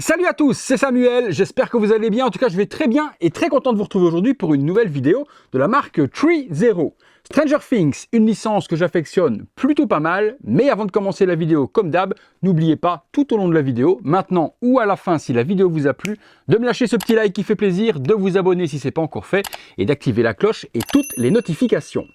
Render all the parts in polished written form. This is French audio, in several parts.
Salut à tous, c'est Samuel, j'espère que vous allez bien. En tout cas, je vais très bien et très content de vous retrouver aujourd'hui pour une nouvelle vidéo de la marque 3-0. Stranger Things, une licence que j'affectionne plutôt pas mal, mais avant de commencer la vidéo, comme d'hab, n'oubliez pas tout au long de la vidéo, maintenant ou à la fin si la vidéo vous a plu, de me lâcher ce petit like qui fait plaisir, de vous abonner si ce n'est pas encore fait et d'activer la cloche et toutes les notifications.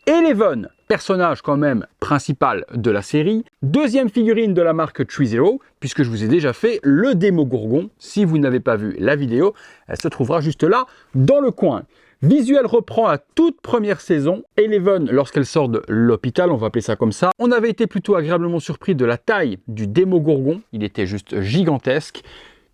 Eleven, personnage quand même principal de la série, deuxième figurine de la marque 3-0, puisque je vous ai déjà fait le Démogorgon. Si vous n'avez pas vu la vidéo, elle se trouvera juste là, dans le coin. Visuel reprend la toute première saison. Eleven, lorsqu'elle sort de l'hôpital, on va appeler ça comme ça, on avait été plutôt agréablement surpris de la taille du Démogorgon. Il était juste gigantesque.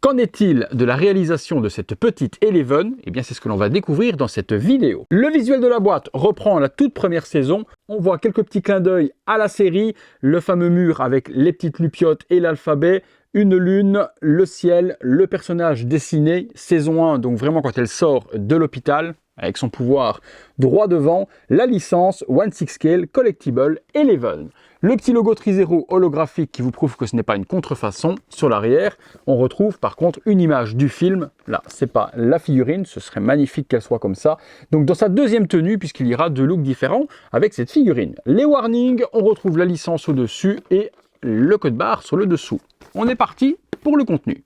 Qu'en est-il de la réalisation de cette petite Eleven? Eh bien, c'est ce que l'on va découvrir dans cette vidéo. Le visuel de la boîte reprend la toute première saison. On voit quelques petits clins d'œil à la série. Le fameux mur avec les petites lupiotes et l'alphabet. Une lune, le ciel, le personnage dessiné. Saison 1, donc vraiment quand elle sort de l'hôpital, avec son pouvoir droit devant. La licence One Six Scale Collectible Eleven. Le petit logo 3-0 holographique qui vous prouve que ce n'est pas une contrefaçon. Sur l'arrière, on retrouve par contre une image du film. Là, c'est pas la figurine, ce serait magnifique qu'elle soit comme ça. Donc dans sa deuxième tenue, puisqu'il y aura deux looks différents avec cette figurine. Les warnings, on retrouve la licence au-dessus et le code barre sur le dessous. On est parti pour le contenu.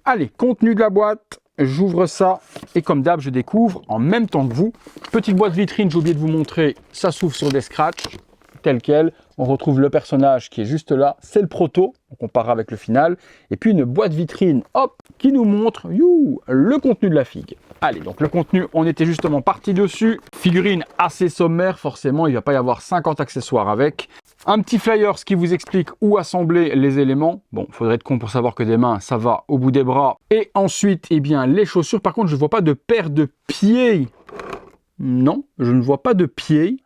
Allez, contenu de la boîte. J'ouvre ça et comme d'hab, je découvre en même temps que vous. Petite boîte vitrine, j'ai oublié de vous montrer, ça s'ouvre sur des scratchs. Tel quel, on retrouve le personnage qui est juste là, c'est le proto, on compare avec le final, et puis une boîte vitrine, hop, qui nous montre le contenu de la figue. Allez, donc le contenu, on était justement parti dessus, figurine assez sommaire, forcément, il ne va pas y avoir 50 accessoires avec. Un petit flyer qui vous explique où assembler les éléments. Bon, il faudrait être con pour savoir que des mains, ça va au bout des bras. Et ensuite, eh bien, les chaussures, par contre, je ne vois pas de paire de pieds. Non, je ne vois pas de pieds.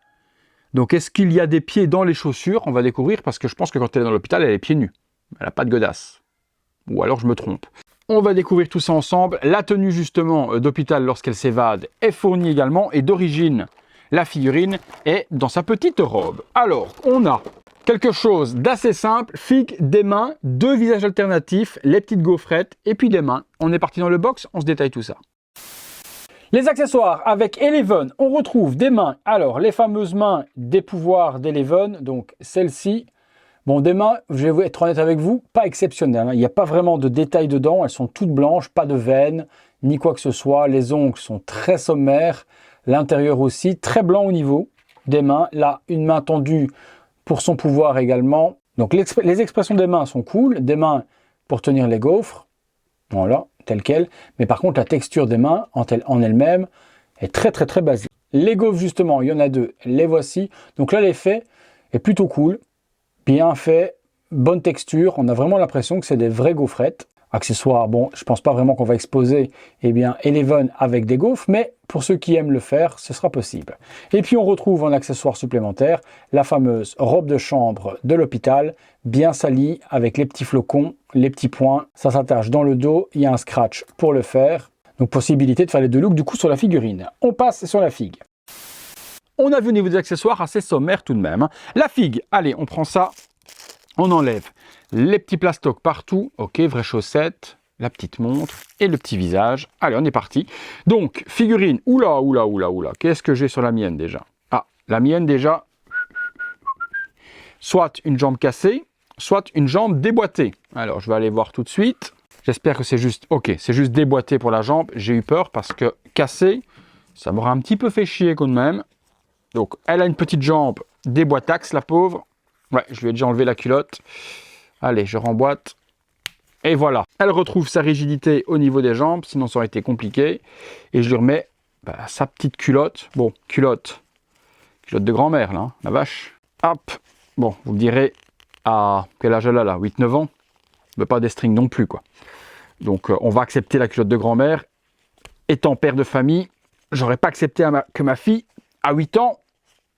Donc, est-ce qu'il y a des pieds dans les chaussures? On va découvrir parce que je pense que quand elle est dans l'hôpital, elle est pieds nus. Elle n'a pas de godasse. Ou alors, je me trompe. On va découvrir tout ça ensemble. La tenue, justement, d'hôpital lorsqu'elle s'évade est fournie également. Et d'origine, la figurine est dans sa petite robe. Alors, on a quelque chose d'assez simple. Figue, des mains, deux visages alternatifs, les petites gaufrettes et puis des mains. On est parti dans le box, on se détaille tout ça. Les accessoires avec Eleven, on retrouve des mains. Alors, les fameuses mains des pouvoirs d'Eleven, donc celle-ci. Bon, des mains, je vais être honnête avec vous, pas exceptionnelles. Il n'y a pas vraiment de détails dedans. Elles sont toutes blanches, pas de veines, ni quoi que ce soit. Les ongles sont très sommaires. L'intérieur aussi, très blanc au niveau des mains. Là, une main tendue pour son pouvoir également. Donc, les expressions des mains sont cool. Des mains pour tenir les gaufres. Voilà, tel quel. Mais par contre, la texture des mains en elle-même est très basique. Les gaufres, justement, il y en a deux. Les voici. Donc là, l'effet est plutôt cool. Bien fait, bonne texture. On a vraiment l'impression que c'est des vraies gaufrettes. Accessoires, bon, je pense pas vraiment qu'on va exposer Eleven avec des gaufres, mais pour ceux qui aiment le faire, ce sera possible. Et puis on retrouve en accessoire supplémentaire la fameuse robe de chambre de l'hôpital, bien salie avec les petits flocons, les petits points. Ça s'attache dans le dos, il y a un scratch pour le faire. Donc possibilité de faire les deux looks du coup sur la figurine. On passe sur la figue. On a vu au niveau des accessoires assez sommaire tout de même. La figue, allez, on prend ça, on enlève les petits plastocs partout. Ok, vraies chaussettes, la petite montre et le petit visage. Allez, on est parti. Donc, figurine, oula, qu'est-ce que j'ai sur la mienne déjà? Ah, la mienne déjà, soit une jambe cassée, soit une jambe déboîtée. Alors, je vais aller voir tout de suite. J'espère que c'est juste, ok, c'est juste déboîté pour la jambe. J'ai eu peur parce que cassé, ça m'aurait un petit peu fait chier quand même. Donc, elle a une petite jambe déboîtaxe, la pauvre. Ouais, je lui ai déjà enlevé la culotte. Allez, je remboîte. Et voilà. Elle retrouve sa rigidité au niveau des jambes, sinon ça aurait été compliqué. Et je lui remets sa petite culotte. Bon, culotte de grand-mère, là, hein, la vache. Hop. Bon, vous me direz, à quel âge elle a là? 8-9 ans. Mais pas des strings non plus, quoi. Donc, on va accepter la culotte de grand-mère. Étant père de famille, j'aurais pas accepté que ma fille, à 8 ans,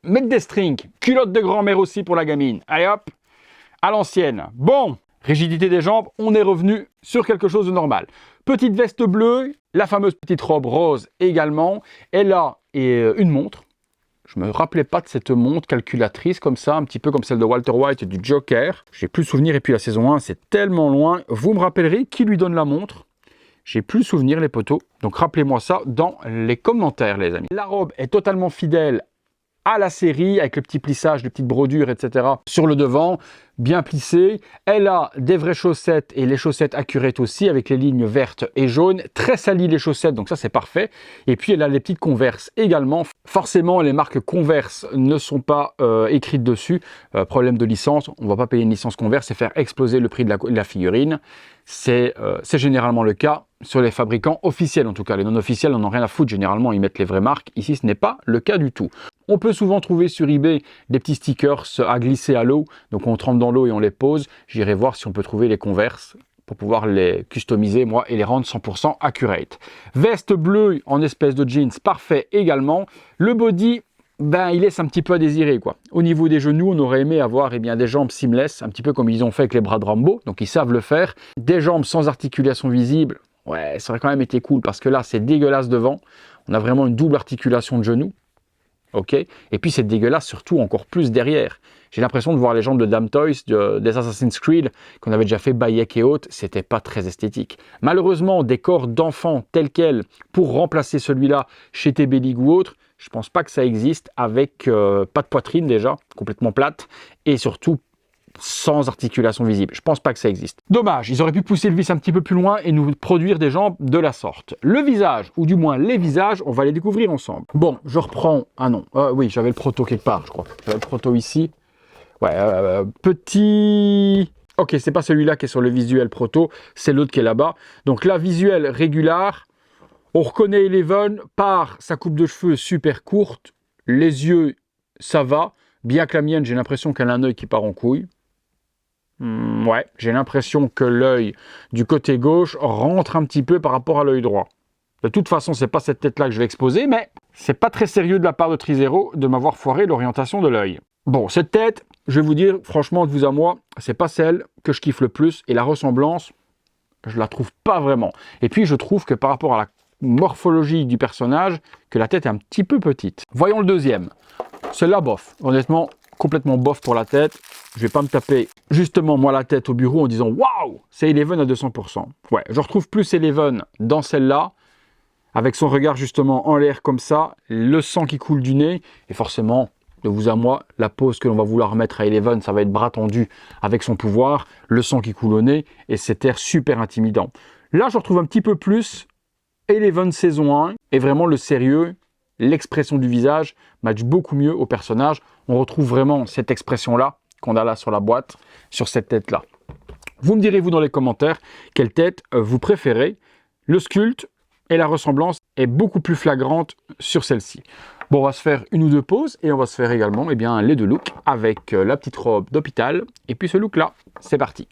mette des strings. Culotte de grand-mère aussi pour la gamine. Allez hop, à l'ancienne. Bon, rigidité des jambes, on est revenu sur quelque chose de normal. Petite veste bleue, la fameuse petite robe rose également. Elle a une montre. Je me rappelais pas de cette montre calculatrice comme ça, un petit peu comme celle de Walter White et du Joker. J'ai plus souvenir, et puis la saison 1, c'est tellement loin. Vous me rappellerez qui lui donne la montre? J'ai plus souvenir, les potos. Donc rappelez-moi ça dans les commentaires, les amis. La robe est totalement fidèle à la série, avec le petit plissage, les petites brodures, etc. sur le devant, bien plissé. Elle a des vraies chaussettes et les chaussettes accurate aussi, avec les lignes vertes et jaunes. Très salies les chaussettes, donc ça c'est parfait. Et puis elle a les petites Converse également. Forcément, les marques Converse ne sont pas écrites dessus. Problème de licence, on ne va pas payer une licence Converse et faire exploser le prix de la figurine. C'est généralement le cas sur les fabricants officiels, en tout cas. Les non officiels n'en ont rien à foutre, généralement ils mettent les vraies marques. Ici, ce n'est pas le cas du tout. On peut souvent trouver sur eBay des petits stickers à glisser à l'eau, donc on trempe dans l'eau et on les pose. J'irai voir si on peut trouver les Converse pour pouvoir les customiser, moi, et les rendre 100% accurate. Veste bleue en espèce de jeans, parfait également. Le body, ben, il laisse un petit peu à désirer, quoi. Au niveau des genoux, on aurait aimé avoir des jambes seamless, un petit peu comme ils ont fait avec les bras de Rambo, donc ils savent le faire. Des jambes sans articulation visible, ouais, ça aurait quand même été cool, parce que là, c'est dégueulasse devant. On a vraiment une double articulation de genoux. Ok, et puis c'est dégueulasse surtout encore plus derrière. J'ai l'impression de voir les jambes de Damn Toys, des Assassin's Creed, qu'on avait déjà fait Bayek et autres, c'était pas très esthétique. Malheureusement, des corps d'enfants tels quels, pour remplacer celui-là chez TB League ou autre, je pense pas que ça existe, avec pas de poitrine déjà, complètement plate, et surtout sans articulation visible. Je pense pas que ça existe. Dommage, ils auraient pu pousser le vis un petit peu plus loin et nous produire des jambes de la sorte. Le visage, ou du moins les visages, on va les découvrir ensemble. Bon, je reprends... Ah non, oui, j'avais le proto quelque part, je crois. J'avais le proto ici. Ouais, petit... Ok, c'est pas celui-là qui est sur le visuel proto, c'est l'autre qui est là-bas. Donc là, visuel régular. On reconnaît Eleven par sa coupe de cheveux super courte. Les yeux, ça va. Bien que la mienne, j'ai l'impression qu'elle a un œil qui part en couille. Ouais, j'ai l'impression que l'œil du côté gauche rentre un petit peu par rapport à l'œil droit. De toute façon, c'est pas cette tête-là que je vais exposer, mais c'est pas très sérieux de la part de Trizero de m'avoir foiré l'orientation de l'œil. Bon, cette tête, je vais vous dire, franchement, de vous à moi, c'est pas celle que je kiffe le plus, et la ressemblance, je la trouve pas vraiment. Et puis, je trouve que par rapport à la morphologie du personnage, que la tête est un petit peu petite. Voyons le deuxième. Celle-là, bof. Honnêtement, complètement bof pour la tête. Je vais pas me taper justement moi la tête au bureau en disant waouh, c'est Eleven à 200%. Ouais, je retrouve plus Eleven dans celle-là, avec son regard justement en l'air comme ça, le sang qui coule du nez, et forcément, de vous à moi, la pose que l'on va vouloir mettre à Eleven, ça va être bras tendu avec son pouvoir, le sang qui coule au nez, et cet air super intimidant. Là, je retrouve un petit peu plus Eleven saison 1, et vraiment le sérieux, l'expression du visage match beaucoup mieux au personnage. On retrouve vraiment cette expression-là qu'on a là sur la boîte, sur cette tête-là. Vous me direz, vous, dans les commentaires, quelle tête vous préférez. Le sculpte et la ressemblance est beaucoup plus flagrante sur celle-ci. Bon, on va se faire une ou deux pauses et on va se faire également les deux looks avec la petite robe d'hôpital et puis ce look-là. C'est parti.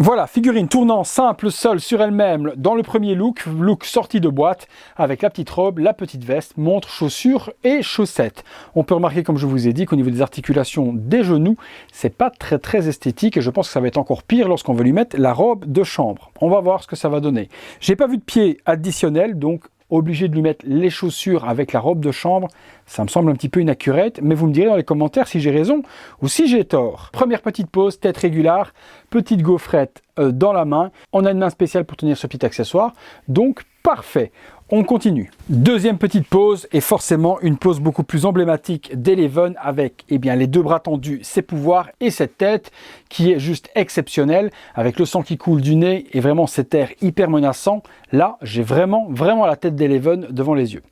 Voilà, figurine tournant simple seule sur elle-même dans le premier look sorti de boîte avec la petite robe, la petite veste, montre, chaussures et chaussettes. On peut remarquer, comme je vous ai dit, qu'au niveau des articulations des genoux, c'est pas très esthétique et je pense que ça va être encore pire lorsqu'on veut lui mettre la robe de chambre. On va voir ce que ça va donner. J'ai pas vu de pied additionnel, donc obligé de lui mettre les chaussures avec la robe de chambre, ça me semble un petit peu inaccurate, mais vous me direz dans les commentaires si j'ai raison ou si j'ai tort. Première petite pose, tête régulière, petite gaufrette dans la main. On a une main spéciale pour tenir ce petit accessoire, donc parfait. On continue. Deuxième petite pose, et forcément une pose beaucoup plus emblématique d'Eleven avec les deux bras tendus, ses pouvoirs et cette tête qui est juste exceptionnelle avec le sang qui coule du nez et vraiment cet air hyper menaçant. Là, j'ai vraiment la tête d'Eleven devant les yeux.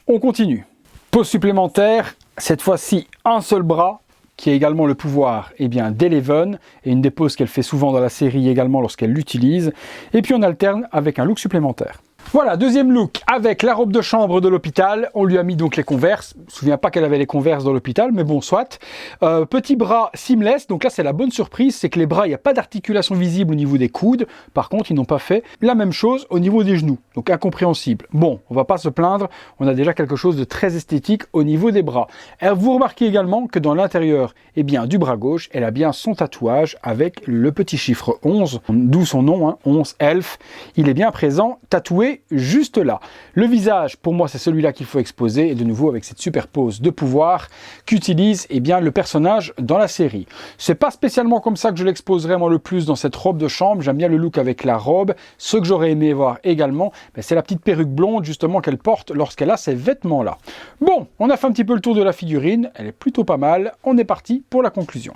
On continue. Pose supplémentaire, cette fois-ci un seul bras qui est également le pouvoir d'Eleven et une des poses qu'elle fait souvent dans la série également lorsqu'elle l'utilise. Et puis on alterne avec un look supplémentaire. Voilà, deuxième look avec la robe de chambre de l'hôpital. On lui a mis donc les Converse. Je ne me souviens pas qu'elle avait les Converse dans l'hôpital, mais bon, soit. Petit bras seamless. Donc là, c'est la bonne surprise, c'est que les bras, il n'y a pas d'articulation visible au niveau des coudes. Par contre, ils n'ont pas fait la même chose au niveau des genoux. Donc incompréhensible. Bon, on va pas se plaindre. On a déjà quelque chose de très esthétique au niveau des bras. Et vous remarquez également que dans l'intérieur du bras gauche, elle a bien son tatouage avec le petit chiffre 11, d'où son nom, 11 Elf. Il est bien présent, tatoué est juste là. Le visage, pour moi, c'est celui-là qu'il faut exposer, et de nouveau avec cette super pose de pouvoir qu'utilise le personnage dans la série. C'est pas spécialement comme ça que je l'exposerai moi le plus dans cette robe de chambre. J'aime bien le look avec la robe. Ce que j'aurais aimé voir également, c'est la petite perruque blonde justement qu'elle porte lorsqu'elle a ces vêtements-là. Bon, on a fait un petit peu le tour de la figurine, elle est plutôt pas mal. On est parti pour la conclusion.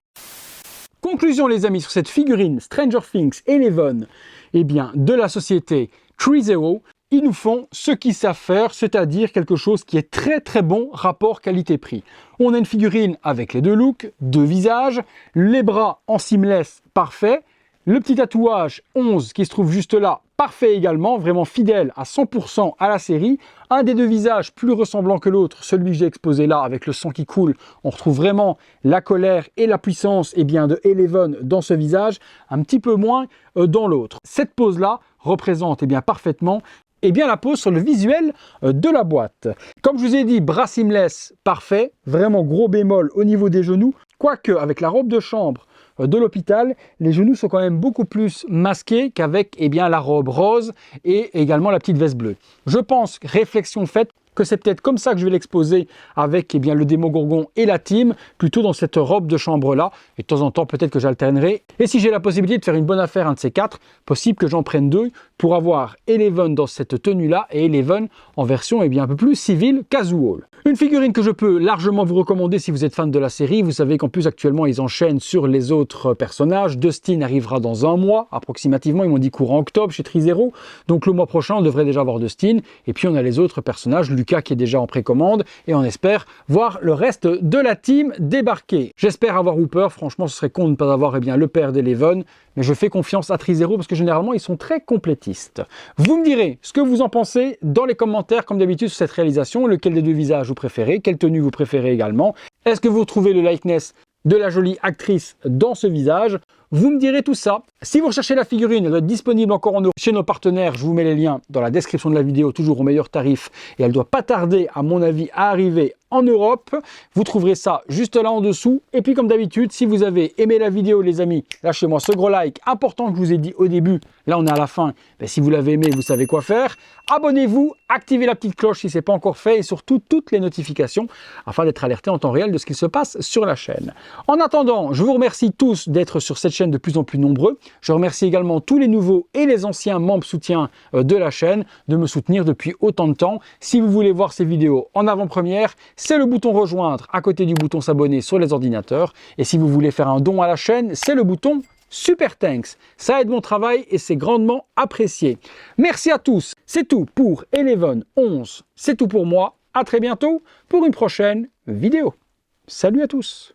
Conclusion les amis sur cette figurine Stranger Things Eleven, de la société TreeZero. Ils nous font ce qu'ils savent faire, c'est-à-dire quelque chose qui est très très bon rapport qualité-prix. On a une figurine avec les deux looks, deux visages, les bras en seamless parfait, le petit tatouage 11 qui se trouve juste là, parfait également, vraiment fidèle à 100% à la série. Un des deux visages plus ressemblant que l'autre, celui que j'ai exposé là avec le sang qui coule, on retrouve vraiment la colère et la puissance de Eleven dans ce visage, un petit peu moins dans l'autre. Cette pose-là représente parfaitement la pose sur le visuel de la boîte. Comme je vous ai dit, bras seamless parfait, vraiment gros bémol au niveau des genoux, quoique avec la robe de chambre de l'hôpital, les genoux sont quand même beaucoup plus masqués qu'avec la robe rose et également la petite veste bleue. Je pense, réflexion faite, que c'est peut-être comme ça que je vais l'exposer avec le Démogorgon et la team, plutôt dans cette robe de chambre là, et de temps en temps peut-être que j'alternerai. Et si j'ai la possibilité de faire une bonne affaire, un de ces quatre, possible que j'en prenne deux pour avoir Eleven dans cette tenue là et Eleven en version un peu plus civile, casual. Une figurine que je peux largement vous recommander si vous êtes fan de la série. Vous savez qu'en plus actuellement ils enchaînent sur les autres personnages. Dustin arrivera dans un mois approximativement, ils m'ont dit courant octobre chez TreeZero, donc le mois prochain on devrait déjà voir Dustin, et puis on a les autres personnages, Lucas qui est déjà en précommande, et on espère voir le reste de la team débarquer. J'espère avoir Hooper, franchement ce serait con de ne pas avoir le père d'Eleven, mais je fais confiance à TreeZero parce que généralement ils sont très complétistes. Vous me direz ce que vous en pensez dans les commentaires comme d'habitude sur cette réalisation, lequel des deux visages vous préférez, quelle tenue vous préférez également. Est-ce que vous retrouvez le likeness de la jolie actrice dans ce visage? Vous me direz tout ça. Si vous recherchez la figurine, elle doit être disponible encore en Europe chez nos partenaires. Je vous mets les liens dans la description de la vidéo, toujours au meilleur tarif. Et elle ne doit pas tarder, à mon avis, à arriver en Europe. Vous trouverez ça juste là en dessous. Et puis comme d'habitude, si vous avez aimé la vidéo les amis, lâchez-moi ce gros like important que je vous ai dit au début. Là on est à la fin. Si vous l'avez aimé, vous savez quoi faire. Abonnez-vous, activez la petite cloche si ce n'est pas encore fait et surtout toutes les notifications afin d'être alerté en temps réel de ce qui se passe sur la chaîne. En attendant, je vous remercie tous d'être sur cette chaîne de plus en plus nombreux. Je remercie également tous les nouveaux et les anciens membres soutiens de la chaîne de me soutenir depuis autant de temps. Si vous voulez voir ces vidéos en avant-première, c'est le bouton rejoindre à côté du bouton s'abonner sur les ordinateurs. Et si vous voulez faire un don à la chaîne, c'est le bouton Super Thanks. Ça aide mon travail et c'est grandement apprécié. Merci à tous. C'est tout pour Eleven 11. C'est tout pour moi. À très bientôt pour une prochaine vidéo. Salut à tous.